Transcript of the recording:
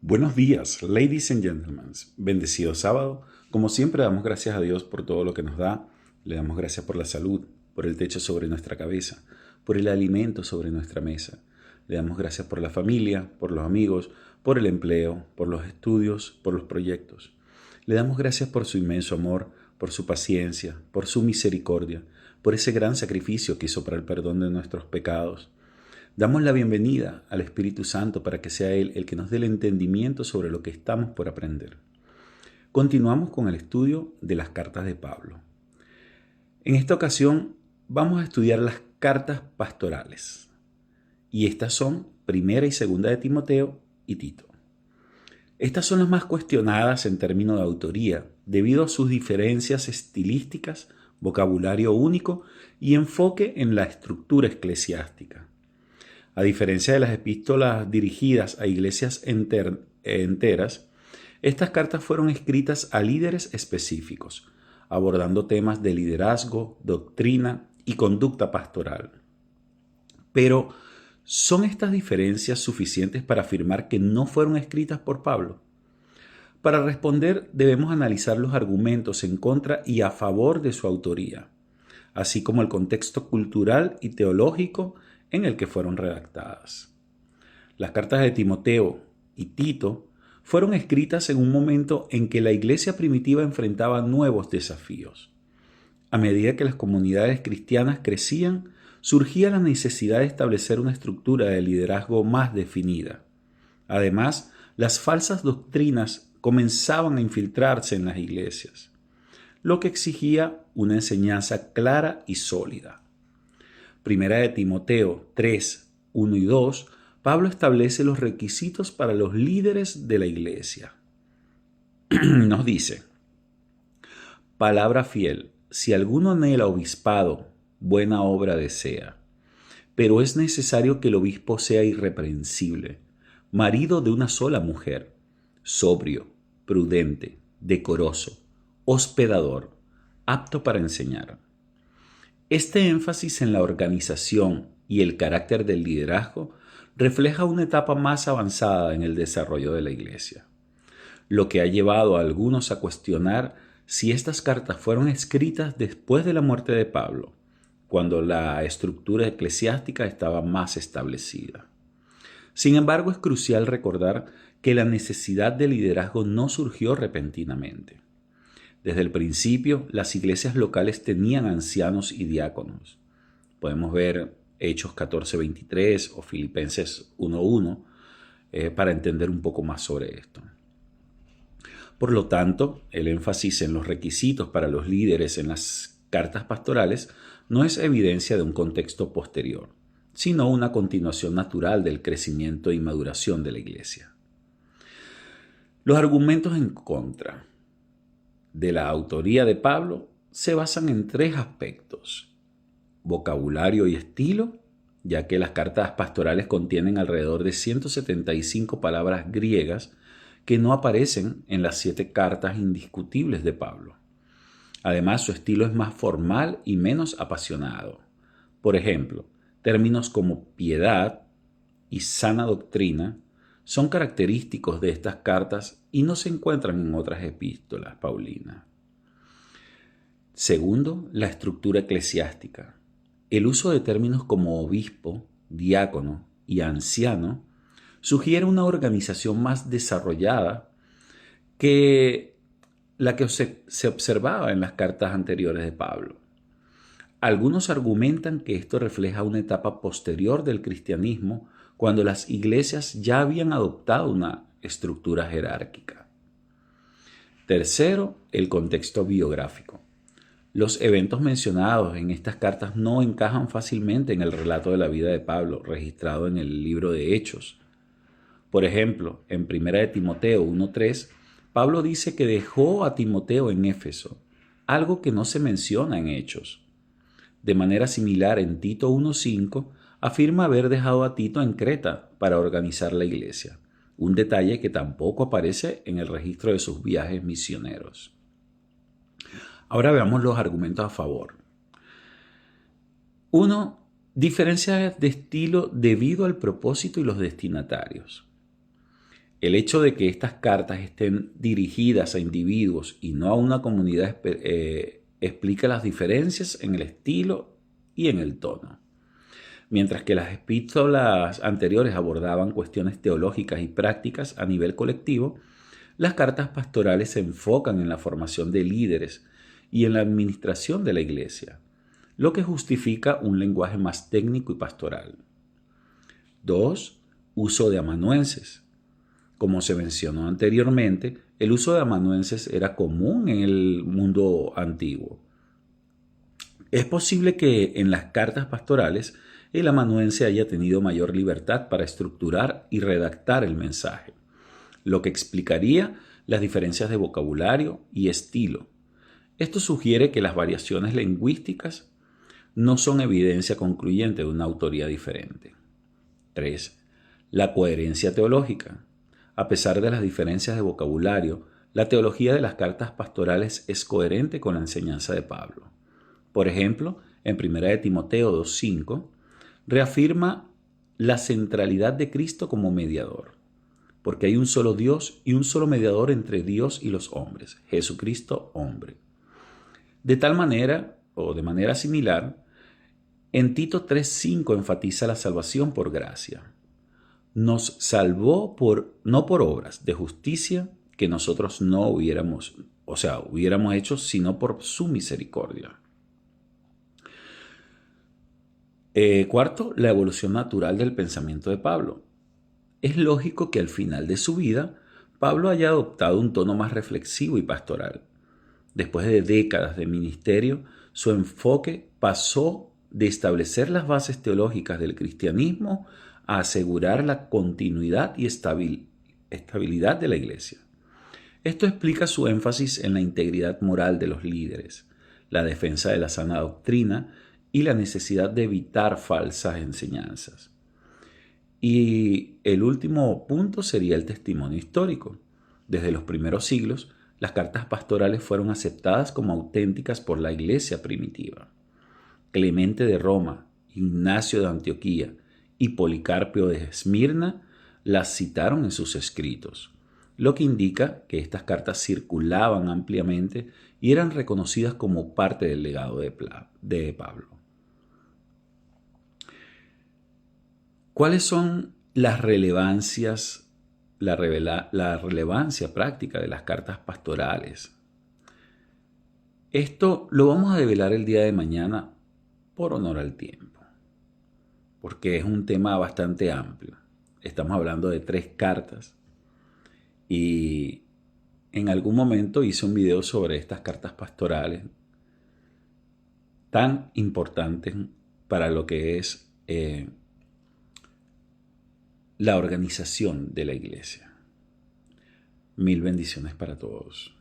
Buenos días, ladies and gentlemen. Bendecido sábado. Como siempre, damos gracias a Dios por todo lo que nos da. Le damos gracias por la salud, por el techo sobre nuestra cabeza, por el alimento sobre nuestra mesa. Le damos gracias por la familia, por los amigos, por el empleo, por los estudios, por los proyectos. Le damos gracias por su inmenso amor, por su paciencia, por su misericordia, por ese gran sacrificio que hizo para el perdón de nuestros pecados. Damos la bienvenida al Espíritu Santo para que sea Él el que nos dé el entendimiento sobre lo que estamos por aprender. Continuamos con el estudio de las cartas de Pablo. En esta ocasión vamos a estudiar las cartas pastorales. Y estas son Primera y Segunda de Timoteo y Tito. Estas son las más cuestionadas en términos de autoría, debido a sus diferencias estilísticas, vocabulario único y enfoque en la estructura eclesiástica. A diferencia de las epístolas dirigidas a iglesias enteras, estas cartas fueron escritas a líderes específicos, abordando temas de liderazgo, doctrina y conducta pastoral. Pero, ¿son estas diferencias suficientes para afirmar que no fueron escritas por Pablo? Para responder, debemos analizar los argumentos en contra y a favor de su autoría, así como el contexto cultural y teológico en el que fueron redactadas. Las cartas de Timoteo y Tito fueron escritas en un momento en que la iglesia primitiva enfrentaba nuevos desafíos. A medida que las comunidades cristianas crecían, surgía la necesidad de establecer una estructura de liderazgo más definida. Además, las falsas doctrinas comenzaban a infiltrarse en las iglesias, lo que exigía una enseñanza clara y sólida. Primera de Timoteo 3, 1 y 2, Pablo establece los requisitos para los líderes de la iglesia. Nos dice: palabra fiel, si alguno anhela obispado, buena obra desea. Pero es necesario que el obispo sea irreprensible, marido de una sola mujer, sobrio, prudente, decoroso, hospedador, apto para enseñar. Este énfasis en la organización y el carácter del liderazgo refleja una etapa más avanzada en el desarrollo de la iglesia, lo que ha llevado a algunos a cuestionar si estas cartas fueron escritas después de la muerte de Pablo, cuando la estructura eclesiástica estaba más establecida. Sin embargo, es crucial recordar que la necesidad de liderazgo no surgió repentinamente. Desde el principio, las iglesias locales tenían ancianos y diáconos. Podemos ver Hechos 14:23 o Filipenses 1:1 para entender un poco más sobre esto. Por lo tanto, el énfasis en los requisitos para los líderes en las cartas pastorales no es evidencia de un contexto posterior, sino una continuación natural del crecimiento y maduración de la iglesia. Los argumentos en contra de la autoría de Pablo se basan en tres aspectos: vocabulario y estilo, ya que las cartas pastorales contienen alrededor de 175 palabras griegas que no aparecen en las 7 cartas indiscutibles de Pablo. Además, su estilo es más formal y menos apasionado. Por ejemplo, términos como piedad y sana doctrina son característicos de estas cartas y no se encuentran en otras epístolas paulinas. Segundo, la estructura eclesiástica. El uso de términos como obispo, diácono y anciano sugiere una organización más desarrollada que la que se observaba en las cartas anteriores de Pablo. Algunos argumentan que esto refleja una etapa posterior del cristianismo, cuando las iglesias ya habían adoptado una estructura jerárquica. Tercero, el contexto biográfico. Los eventos mencionados en estas cartas no encajan fácilmente en el relato de la vida de Pablo, registrado en el libro de Hechos. Por ejemplo, en 1 de Timoteo 1:3, Pablo dice que dejó a Timoteo en Éfeso, algo que no se menciona en Hechos. De manera similar, en Tito 1:5, afirma haber dejado a Tito en Creta para organizar la iglesia, un detalle que tampoco aparece en el registro de sus viajes misioneros. Ahora veamos los argumentos a favor. 1. Diferencia de estilo debido al propósito y los destinatarios. El hecho de que estas cartas estén dirigidas a individuos y no a una comunidad explica las diferencias en el estilo y en el tono. Mientras que las epístolas anteriores abordaban cuestiones teológicas y prácticas a nivel colectivo, las cartas pastorales se enfocan en la formación de líderes y en la administración de la iglesia, lo que justifica un lenguaje más técnico y pastoral. 2. Uso de amanuenses. Como se mencionó anteriormente, el uso de amanuenses era común en el mundo antiguo. Es posible que en las cartas pastorales el amanuense haya tenido mayor libertad para estructurar y redactar el mensaje, lo que explicaría las diferencias de vocabulario y estilo. Esto sugiere que las variaciones lingüísticas no son evidencia concluyente de una autoría diferente. 3. La coherencia teológica. A pesar de las diferencias de vocabulario, la teología de las cartas pastorales es coherente con la enseñanza de Pablo. Por ejemplo, en 1 Timoteo 2:5, reafirma la centralidad de Cristo como mediador, porque hay un solo Dios y un solo mediador entre Dios y los hombres, Jesucristo hombre. De tal manera, o de manera similar, en Tito 3:5 enfatiza la salvación por gracia. Nos salvó no por obras de justicia que nosotros no hubiéramos hecho, sino por su misericordia. Cuarto, la evolución natural del pensamiento de Pablo. Es lógico que al final de su vida, Pablo haya adoptado un tono más reflexivo y pastoral. Después de décadas de ministerio, su enfoque pasó de establecer las bases teológicas del cristianismo a asegurar la continuidad y estabilidad de la iglesia. Esto explica su énfasis en la integridad moral de los líderes, la defensa de la sana doctrina y la necesidad de evitar falsas enseñanzas. Y el último punto sería el testimonio histórico. Desde los primeros siglos, las cartas pastorales fueron aceptadas como auténticas por la iglesia primitiva. Clemente de Roma, Ignacio de Antioquía y Policarpio de Esmirna las citaron en sus escritos, lo que indica que estas cartas circulaban ampliamente y eran reconocidas como parte del legado de Pablo. ¿Cuáles son las relevancias, la relevancia práctica de las cartas pastorales? Esto lo vamos a develar el día de mañana por honor al tiempo, porque es un tema bastante amplio. Estamos hablando de 3 cartas y en algún momento hice un video sobre estas cartas pastorales tan importantes para lo que es la organización de la iglesia. Mil bendiciones para todos.